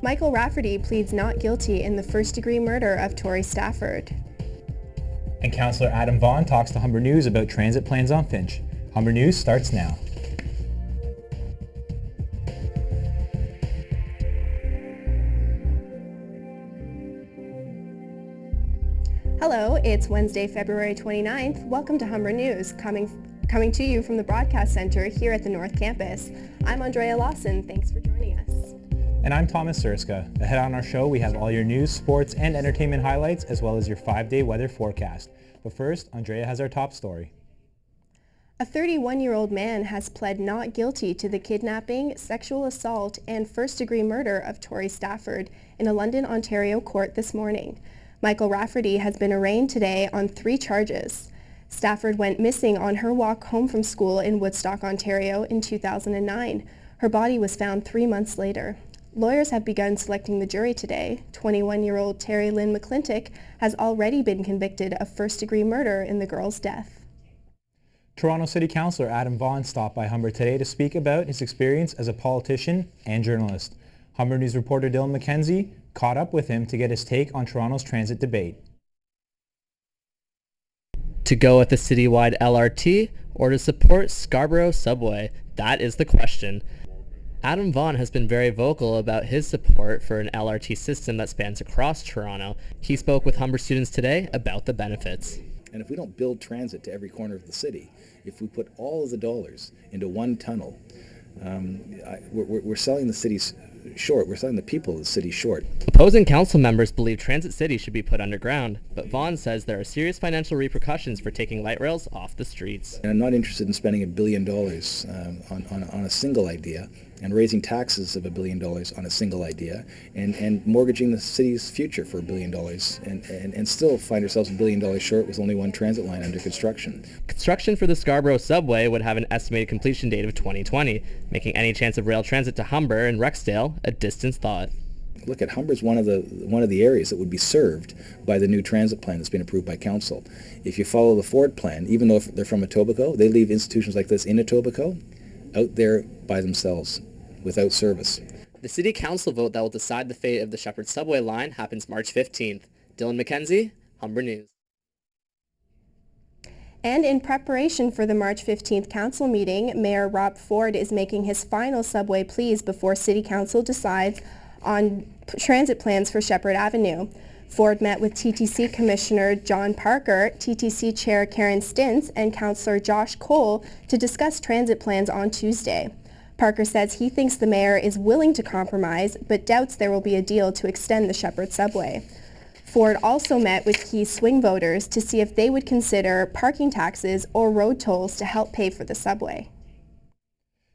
Michael Rafferty pleads not guilty in the first-degree murder of Tory Stafford. And Councillor Adam Vaughan talks to Humber News about transit plans on Finch. Humber News starts now. Hello, it's Wednesday, February 29th. Welcome to Humber News, coming to you from the Broadcast Center here at the North Campus. I'm Andrea Lawson. Thanks for joining us. And I'm Thomas Csercsa. Ahead on our show, we have all your news, sports, and entertainment highlights, as well as your 5-day weather forecast. But first, Andrea has our top story. A 31-year-old man has pled not guilty to the kidnapping, sexual assault, and first-degree murder of Tory Stafford in a London, Ontario court this morning. Michael Rafferty has been arraigned today on 3 charges. Stafford went missing on her walk home from school in Woodstock, Ontario in 2009. Her body was found 3 months later. Lawyers have begun selecting the jury today. 21-year-old Terry Lynn McClintock has already been convicted of first-degree murder in the girl's death. Toronto City Councillor Adam Vaughan stopped by Humber today to speak about his experience as a politician and journalist. Humber News reporter Dylan MacKenzie caught up with him to get his take on Toronto's transit debate. To go with the citywide LRT or to support Scarborough Subway? That is the question. Adam Vaughan has been very vocal about his support for an LRT system that spans across Toronto. He spoke with Humber students today about the benefits. And if we don't build transit to every corner of the city, if we put all of the dollars into one tunnel, we're selling the cities short. We're selling the people of the city short. Opposing council members believe Transit City should be put underground, but Vaughan says there are serious financial repercussions for taking light rails off the streets. And I'm not interested in spending $1 billion on a single idea and raising taxes of $1 billion on a single idea and mortgaging the city's future for $1 billion and still find ourselves $1 billion short with only one transit line under construction. Construction for the Scarborough Subway would have an estimated completion date of 2020, making any chance of rail transit to Humber and Rexdale a distant thought. Look, at Humber's one of the areas that would be served by the new transit plan that's been approved by council. If you follow the Ford plan, even though they're from Etobicoke, they leave institutions like this in Etobicoke out there by themselves without service. The City Council vote that will decide the fate of the Shepherd Subway line happens March 15th. Dylan MacKenzie, Humber News. And in preparation for the March 15th council meeting, Mayor Rob Ford is making his final subway pleas before City Council decides on transit plans for Shepherd Avenue. Ford met with TTC Commissioner John Parker, TTC Chair Karen Stintz, and Councillor Josh Cole to discuss transit plans on Tuesday. Parker says he thinks the mayor is willing to compromise, but doubts there will be a deal to extend the Shepherd subway. Ford also met with key swing voters to see if they would consider parking taxes or road tolls to help pay for the subway.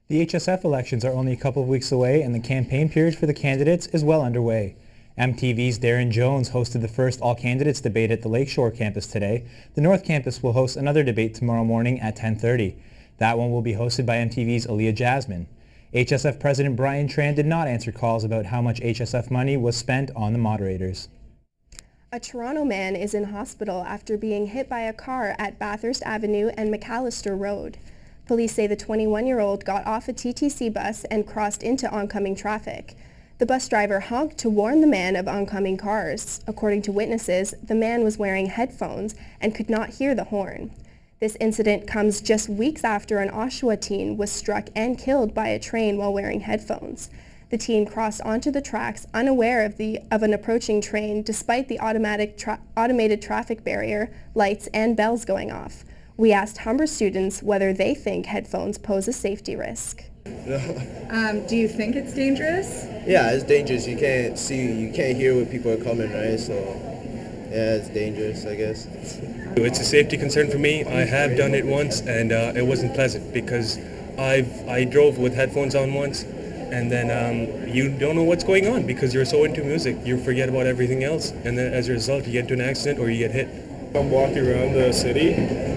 The HSF elections are only a couple of weeks away, and the campaign period for the candidates is well underway. MTV's Darren Jones hosted the first all-candidates debate at the Lakeshore campus today. The North Campus will host another debate tomorrow morning at 10:30. That one will be hosted by MTV's Aaliyah Jasmine. HSF President Brian Tran did not answer calls about how much HSF money was spent on the moderators. A Toronto man is in hospital after being hit by a car at Bathurst Avenue and McAllister Road. Police say the 21-year-old got off a TTC bus and crossed into oncoming traffic. The bus driver honked to warn the man of oncoming cars. According to witnesses, the man was wearing headphones and could not hear the horn. This incident comes just weeks after an Oshawa teen was struck and killed by a train while wearing headphones. The teen crossed onto the tracks unaware of an approaching train despite the automated traffic barrier, lights, and bells going off. We asked Humber students whether they think headphones pose a safety risk. Do you think it's dangerous? Yeah, it's dangerous. You can't see, you can't hear when people are coming, right? So, yeah, it's dangerous, I guess. It's a safety concern for me. I have done it once, and it wasn't pleasant because I drove with headphones on once, and then you don't know what's going on because you're so into music. You forget about everything else, and then as a result, you get into an accident or you get hit. If I'm walking around the city,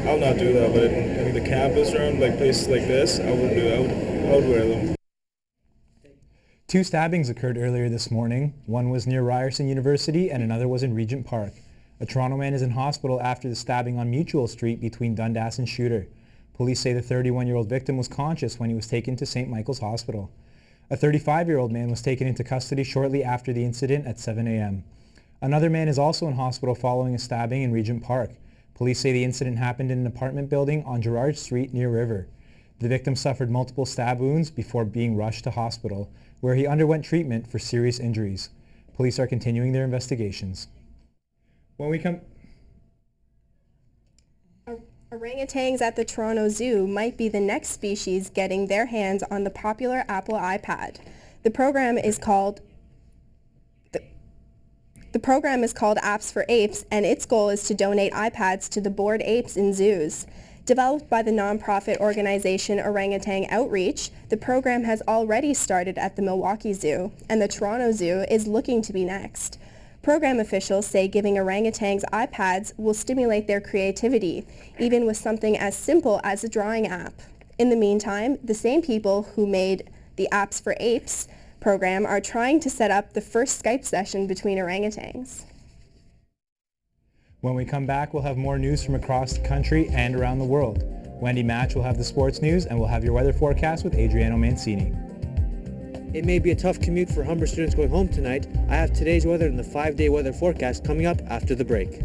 I'll not do that, but in the campus around like places like this, I would do that. I would wear them. 2 stabbings occurred earlier this morning. One was near Ryerson University and another was in Regent Park. A Toronto man is in hospital after the stabbing on Mutual Street between Dundas and Shooter. Police say the 31-year-old victim was conscious when he was taken to St. Michael's Hospital. A 35-year-old man was taken into custody shortly after the incident at 7 a.m. Another man is also in hospital following a stabbing in Regent Park. Police say the incident happened in an apartment building on Gerrard Street near River. The victim suffered multiple stab wounds before being rushed to hospital, where he underwent treatment for serious injuries. Police are continuing their investigations. When we come... Orangutans at the Toronto Zoo might be the next species getting their hands on the popular Apple iPad. The program is called Apps for Apes, and its goal is to donate iPads to the bored apes in zoos. Developed by the nonprofit organization Orangutan Outreach, the program has already started at the Milwaukee Zoo, and the Toronto Zoo is looking to be next. Program officials say giving orangutans iPads will stimulate their creativity, even with something as simple as a drawing app. In the meantime, the same people who made the Apps for Apes program are trying to set up the first Skype session between orangutans. When we come back, we'll have more news from across the country and around the world. Wendy Match will have the sports news, and we'll have your weather forecast with Adriano Mancini. It may be a tough commute for Humber students going home tonight. I have today's weather and the 5-day weather forecast coming up after the break.